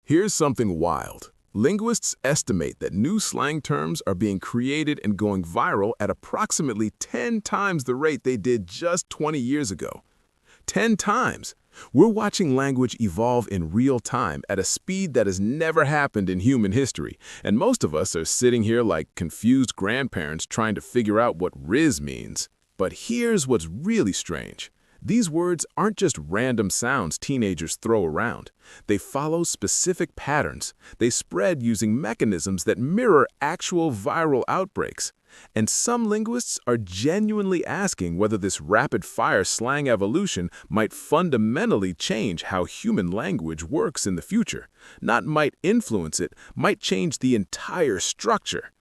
Here's something wild. Linguists estimate that new slang terms are being created and going viral at approximately 10 times the rate they did just 20 years ago. 10 times! We're watching language evolve in real time at a speed that has never happened in human history, and most of us are sitting here like confused grandparents trying to figure out what "riz" means. But here's what's really strange. These words aren't just random sounds teenagers throw around. They follow specific patterns. They spread using mechanisms that mirror actual viral outbreaks. And some linguists are genuinely asking whether this rapid-fire slang evolution might fundamentally change how human language works in the future. Not might influence it, might change the entire structure.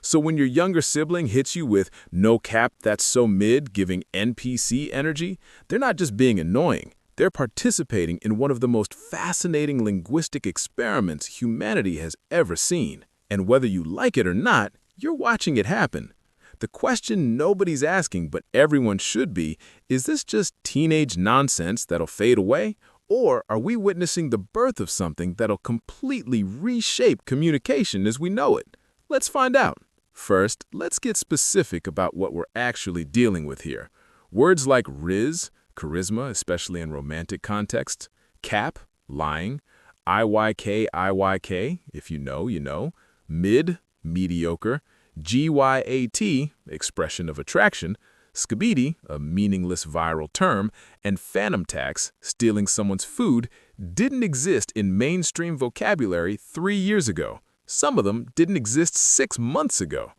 So when your younger sibling hits you with "no cap, that's so mid," giving NPC energy, they're not just being annoying. They're participating in one of the most fascinating linguistic experiments humanity has ever seen. And whether you like it or not, you're watching it happen. The question nobody's asking, but everyone should be, is this just teenage nonsense that'll fade away? Or are we witnessing the birth of something that'll completely reshape communication as we know it? Let's find out. First, let's get specific about what we're actually dealing with here. Words like riz, charisma, especially in romantic contexts, cap, lying, iyk, if you know, you know, mid, mediocre, gyat, expression of attraction, skibidi, a meaningless viral term, and phantom tax, stealing someone's food, didn't exist in mainstream vocabulary 3 years ago. Some of them didn't exist 6 months ago.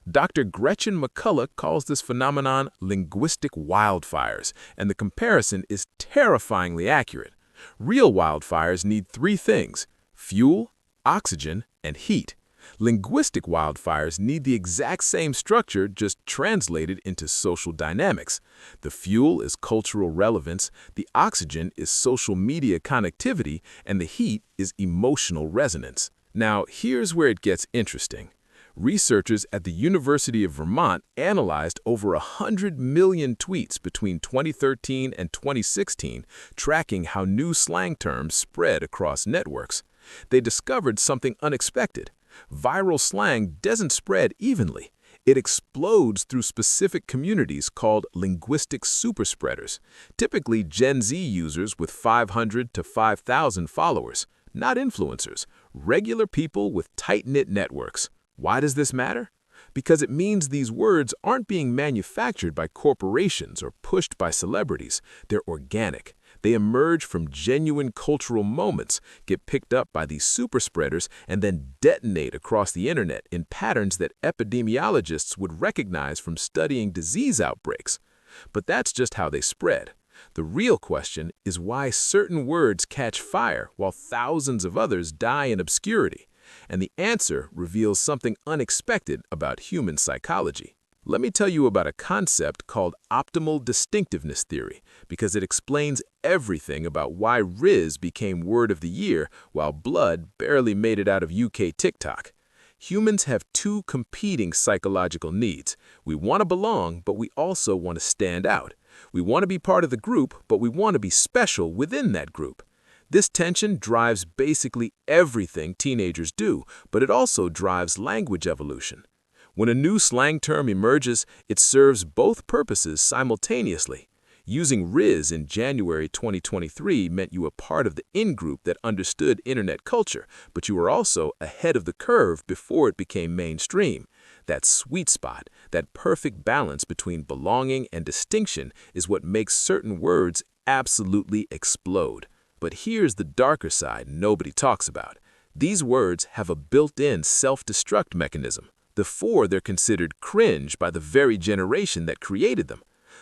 Dr. Gretchen McCulloch calls this phenomenon linguistic wildfires, and the comparison is terrifyingly accurate. Real wildfires need 3 things: fuel, oxygen, and heat. Linguistic wildfires need the exact same structure, just translated into social dynamics. The fuel is cultural relevance, the oxygen is social media connectivity, and the heat is emotional resonance. Now, here's where it gets interesting. Researchers at the University of Vermont analyzed over 100 million tweets between 2013 and 2016, tracking how new slang terms spread across networks. They discovered something unexpected. Viral slang doesn't spread evenly. It explodes through specific communities called linguistic superspreaders, typically Gen Z users with 500 to 5,000 followers, not influencers, regular people with tight-knit networks. Why does this matter? Because it means these words aren't being manufactured by corporations or pushed by celebrities. They're organic. They emerge from genuine cultural moments, get picked up by these superspreaders, and then detonate across the internet in patterns that epidemiologists would recognize from studying disease outbreaks. But that's just how they spread. The real question is why certain words catch fire while thousands of others die in obscurity. And the answer reveals something unexpected about human psychology. Let me tell you about a concept called optimal distinctiveness theory, because it explains everything about why Riz became word of the year while blood barely made it out of UK TikTok. Humans have 2 competing psychological needs. We want to belong, but we also want to stand out. We want to be part of the group, but we want to be special within that group. This tension drives basically everything teenagers do, but it also drives language evolution. When a new slang term emerges, it serves both purposes simultaneously. Using Riz in January 2023 meant you were part of the in-group that understood internet culture, but you were also ahead of the curve before it became mainstream. That sweet spot, that perfect balance between belonging and distinction is what makes certain words absolutely explode. But here's the darker side nobody talks about. These words have a built-in self-destruct mechanism. Before they're considered cringe by the very generation that created them.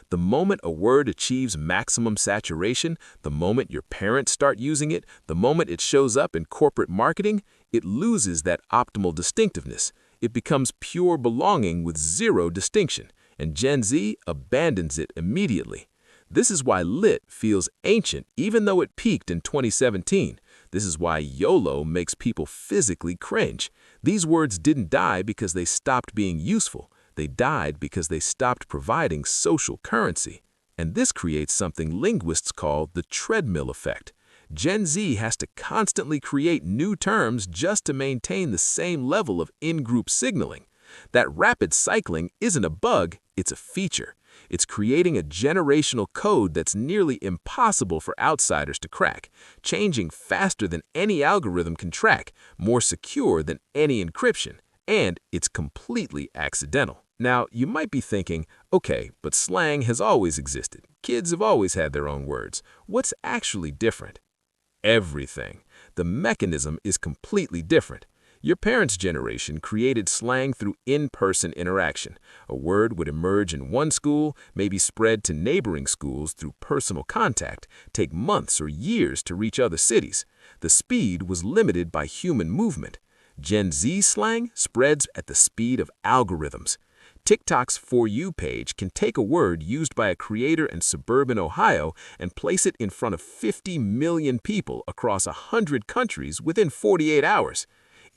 The moment a word achieves maximum saturation, the moment your parents start using it, the moment it shows up in corporate marketing, it loses that optimal distinctiveness. It becomes pure belonging with zero distinction, and Gen Z abandons it immediately. This is why lit feels ancient even though it peaked in 2017. This is why YOLO makes people physically cringe. These words didn't die because they stopped being useful. They died because they stopped providing social currency. And this creates something linguists call the treadmill effect. Gen Z has to constantly create new terms just to maintain the same level of in-group signaling. That rapid cycling isn't a bug, it's a feature. It's creating a generational code that's nearly impossible for outsiders to crack, changing faster than any algorithm can track, more secure than any encryption, and it's completely accidental. Now, you might be thinking, okay, but slang has always existed. Kids have always had their own words. What's actually different? Everything. The mechanism is completely different. Your parents' generation created slang through in-person interaction. A word would emerge in one school, maybe spread to neighboring schools through personal contact, take months or years to reach other cities. The speed was limited by human movement. Gen Z slang spreads at the speed of algorithms. TikTok's For You page can take a word used by a creator in suburban Ohio and place it in front of 50 million people across 100 countries within 48 hours.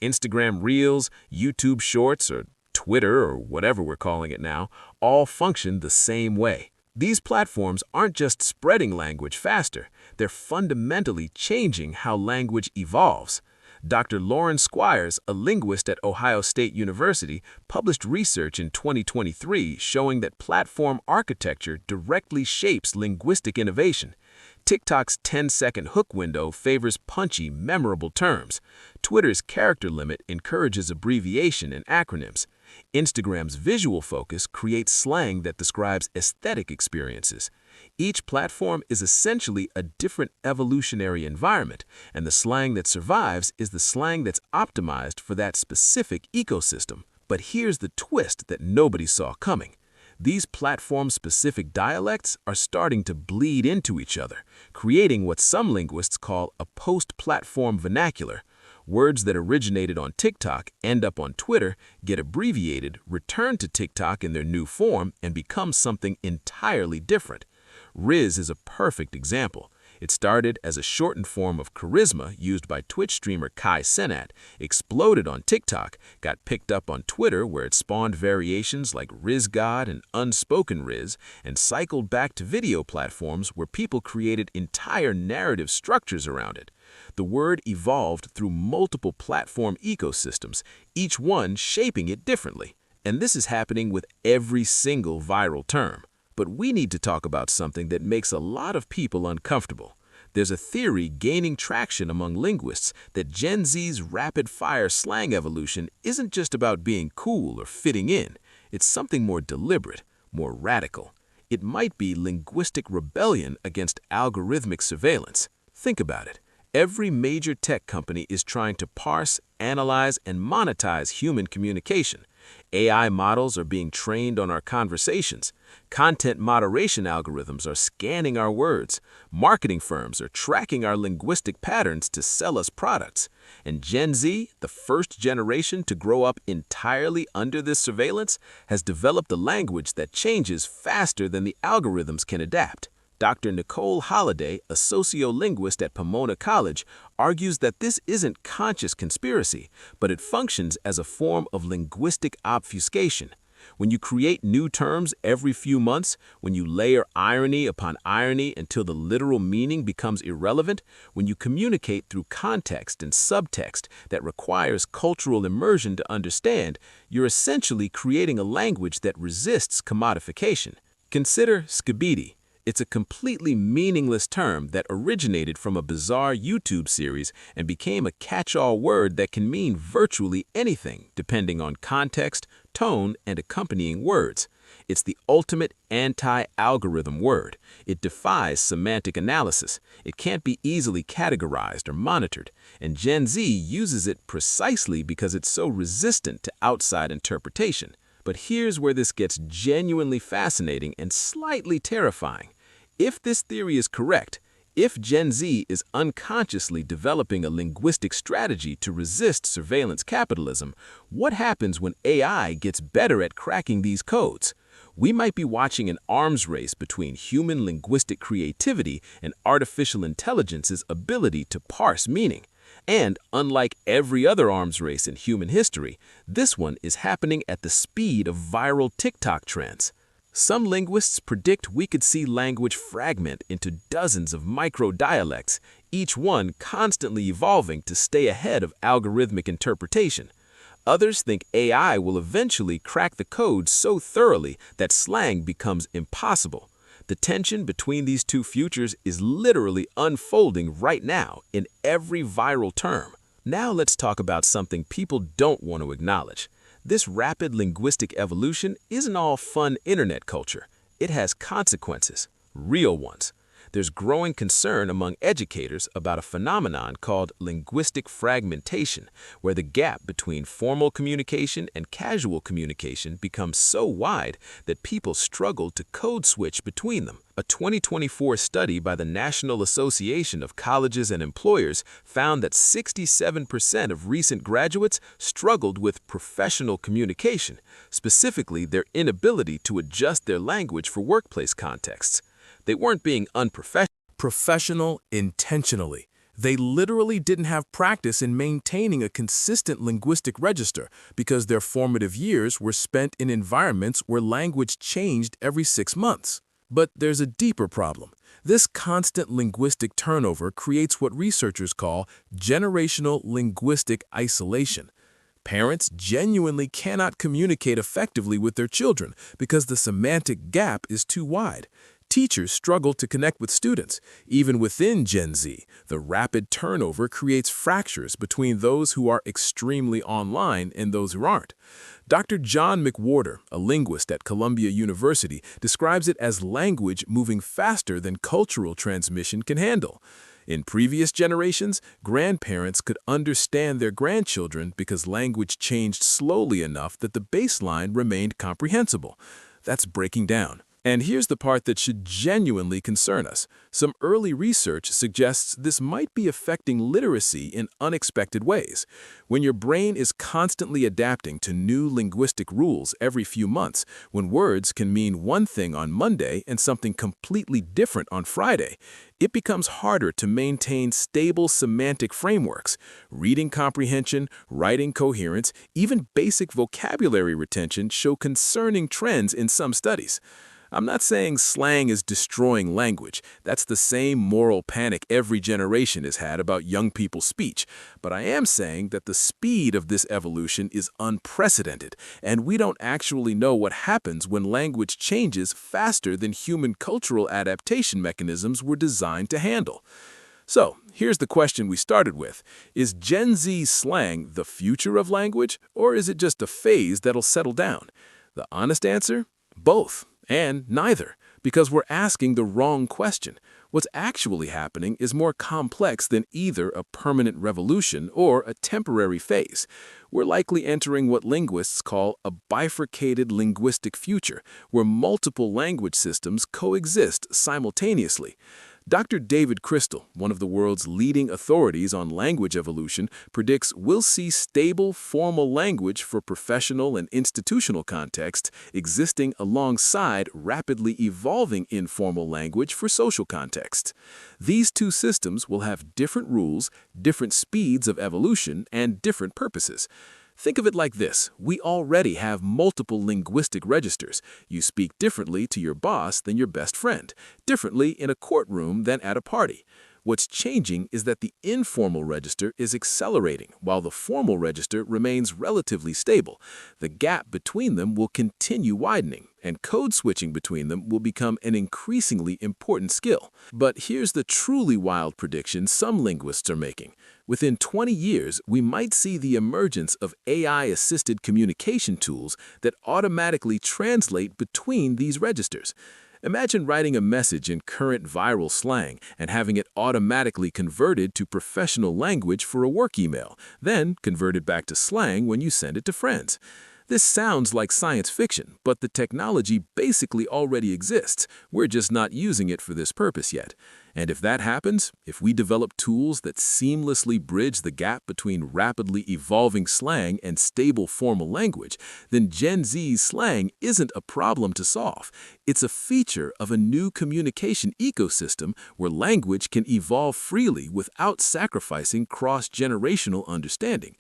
Instagram Reels, YouTube Shorts, or Twitter, or whatever we're calling it now, all function the same way. These platforms aren't just spreading language faster, they're fundamentally changing how language evolves. Dr. Lauren Squires, a linguist at Ohio State University, published research in 2023 showing that platform architecture directly shapes linguistic innovation. TikTok's 10-second hook window favors punchy, memorable terms. Twitter's character limit encourages abbreviation and acronyms. Instagram's visual focus creates slang that describes aesthetic experiences. Each platform is essentially a different evolutionary environment, and the slang that survives is the slang that's optimized for that specific ecosystem. But here's the twist that nobody saw coming. These platform-specific dialects are starting to bleed into each other, creating what some linguists call a post-platform vernacular. Words that originated on TikTok end up on Twitter, get abbreviated, return to TikTok in their new form, and become something entirely different. Riz is a perfect example. It started as a shortened form of charisma used by Twitch streamer Kai Cenat, exploded on TikTok, got picked up on Twitter where it spawned variations like Riz God and Unspoken Riz, and cycled back to video platforms where people created entire narrative structures around it. The word evolved through multiple platform ecosystems, each one shaping it differently. And this is happening with every single viral term. But we need to talk about something that makes a lot of people uncomfortable. There's a theory gaining traction among linguists that Gen Z's rapid-fire slang evolution isn't just about being cool or fitting in. It's something more deliberate, more radical. It might be linguistic rebellion against algorithmic surveillance. Think about it. Every major tech company is trying to parse, analyze, and monetize human communication. AI models are being trained on our conversations. Content moderation algorithms are scanning our words. Marketing firms are tracking our linguistic patterns to sell us products. And Gen Z, the first generation to grow up entirely under this surveillance, has developed a language that changes faster than the algorithms can adapt. Dr. Nicole Holliday, a sociolinguist at Pomona College, argues that this isn't conscious conspiracy, but it functions as a form of linguistic obfuscation. When you create new terms every few months, when you layer irony upon irony until the literal meaning becomes irrelevant, when you communicate through context and subtext that requires cultural immersion to understand, you're essentially creating a language that resists commodification. Consider skibidi. It's a completely meaningless term that originated from a bizarre YouTube series and became a catch-all word that can mean virtually anything, depending on context, tone, and accompanying words. It's the ultimate anti-algorithm word. It defies semantic analysis. It can't be easily categorized or monitored, and Gen Z uses it precisely because it's so resistant to outside interpretation. But here's where this gets genuinely fascinating and slightly terrifying. If this theory is correct, if Gen Z is unconsciously developing a linguistic strategy to resist surveillance capitalism, what happens when AI gets better at cracking these codes? We might be watching an arms race between human linguistic creativity and artificial intelligence's ability to parse meaning. And unlike every other arms race in human history, this one is happening at the speed of viral TikTok trends. Some linguists predict we could see language fragment into dozens of micro-dialects, each one constantly evolving to stay ahead of algorithmic interpretation. Others think AI will eventually crack the code so thoroughly that slang becomes impossible. The tension between these two futures is literally unfolding right now in every viral term. Now let's talk about something people don't want to acknowledge. This rapid linguistic evolution isn't all fun internet culture. It has consequences, real ones. There's growing concern among educators about a phenomenon called linguistic fragmentation, where the gap between formal communication and casual communication becomes so wide that people struggle to code switch between them. A 2024 study by the National Association of Colleges and Employers found that 67% of recent graduates struggled with professional communication, specifically their inability to adjust their language for workplace contexts. They weren't being unprofessional intentionally. They literally didn't have practice in maintaining a consistent linguistic register because their formative years were spent in environments where language changed every 6 months. But there's a deeper problem. This constant linguistic turnover creates what researchers call generational linguistic isolation. Parents genuinely cannot communicate effectively with their children because the semantic gap is too wide. Teachers struggle to connect with students. Even within Gen Z, the rapid turnover creates fractures between those who are extremely online and those who aren't. Dr. John McWhorter, a linguist at Columbia University, describes it as language moving faster than cultural transmission can handle. In previous generations, grandparents could understand their grandchildren because language changed slowly enough that the baseline remained comprehensible. That's breaking down. And here's the part that should genuinely concern us. Some early research suggests this might be affecting literacy in unexpected ways. When your brain is constantly adapting to new linguistic rules every few months, when words can mean one thing on Monday and something completely different on Friday, it becomes harder to maintain stable semantic frameworks. Reading comprehension, writing coherence, even basic vocabulary retention show concerning trends in some studies. I'm not saying slang is destroying language. That's the same moral panic every generation has had about young people's speech. But I am saying that the speed of this evolution is unprecedented, and we don't actually know what happens when language changes faster than human cultural adaptation mechanisms were designed to handle. So, here's the question we started with. Is Gen Z slang the future of language, or is it just a phase that'll settle down? The honest answer? Both. And neither, because we're asking the wrong question. What's actually happening is more complex than either a permanent revolution or a temporary phase. We're likely entering what linguists call a bifurcated linguistic future, where multiple language systems coexist simultaneously. Dr. David Crystal, one of the world's leading authorities on language evolution, predicts we'll see stable formal language for professional and institutional contexts existing alongside rapidly evolving informal language for social contexts. These two systems will have different rules, different speeds of evolution, and different purposes. Think of it like this. We already have multiple linguistic registers. You speak differently to your boss than your best friend, differently in a courtroom than at a party. What's changing is that the informal register is accelerating, while the formal register remains relatively stable. The gap between them will continue widening, and code switching between them will become an increasingly important skill. But here's the truly wild prediction some linguists are making. Within 20 years, we might see the emergence of AI-assisted communication tools that automatically translate between these registers. Imagine writing a message in current viral slang and having it automatically converted to professional language for a work email, then converted back to slang when you send it to friends. This sounds like science fiction, but the technology basically already exists. We're just not using it for this purpose yet. And if that happens, if we develop tools that seamlessly bridge the gap between rapidly evolving slang and stable formal language, then Gen Z's slang isn't a problem to solve. It's a feature of a new communication ecosystem where language can evolve freely without sacrificing cross-generational understanding.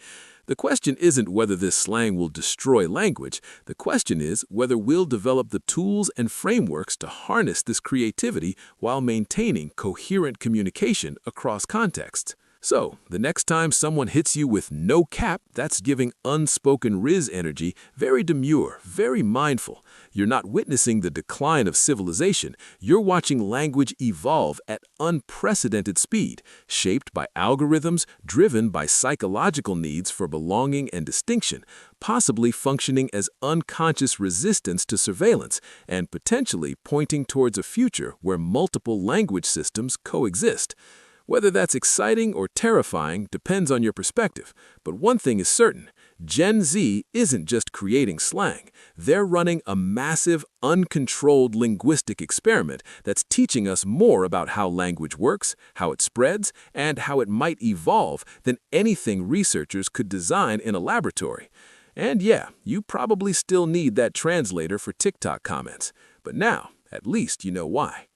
The question isn't whether this slang will destroy language. The question is whether we'll develop the tools and frameworks to harness this creativity while maintaining coherent communication across contexts. So, the next time someone hits you with no cap, that's giving unspoken Riz energy, very demure, very mindful. You're not witnessing the decline of civilization. You're watching language evolve at unprecedented speed, shaped by algorithms, driven by psychological needs for belonging and distinction, possibly functioning as unconscious resistance to surveillance, and potentially pointing towards a future where multiple language systems coexist. Whether that's exciting or terrifying depends on your perspective, but one thing is certain: Gen Z isn't just creating slang. They're running a massive, uncontrolled linguistic experiment that's teaching us more about how language works, how it spreads, and how it might evolve than anything researchers could design in a laboratory. And yeah, you probably still need that translator for TikTok comments, but now, at least you know why.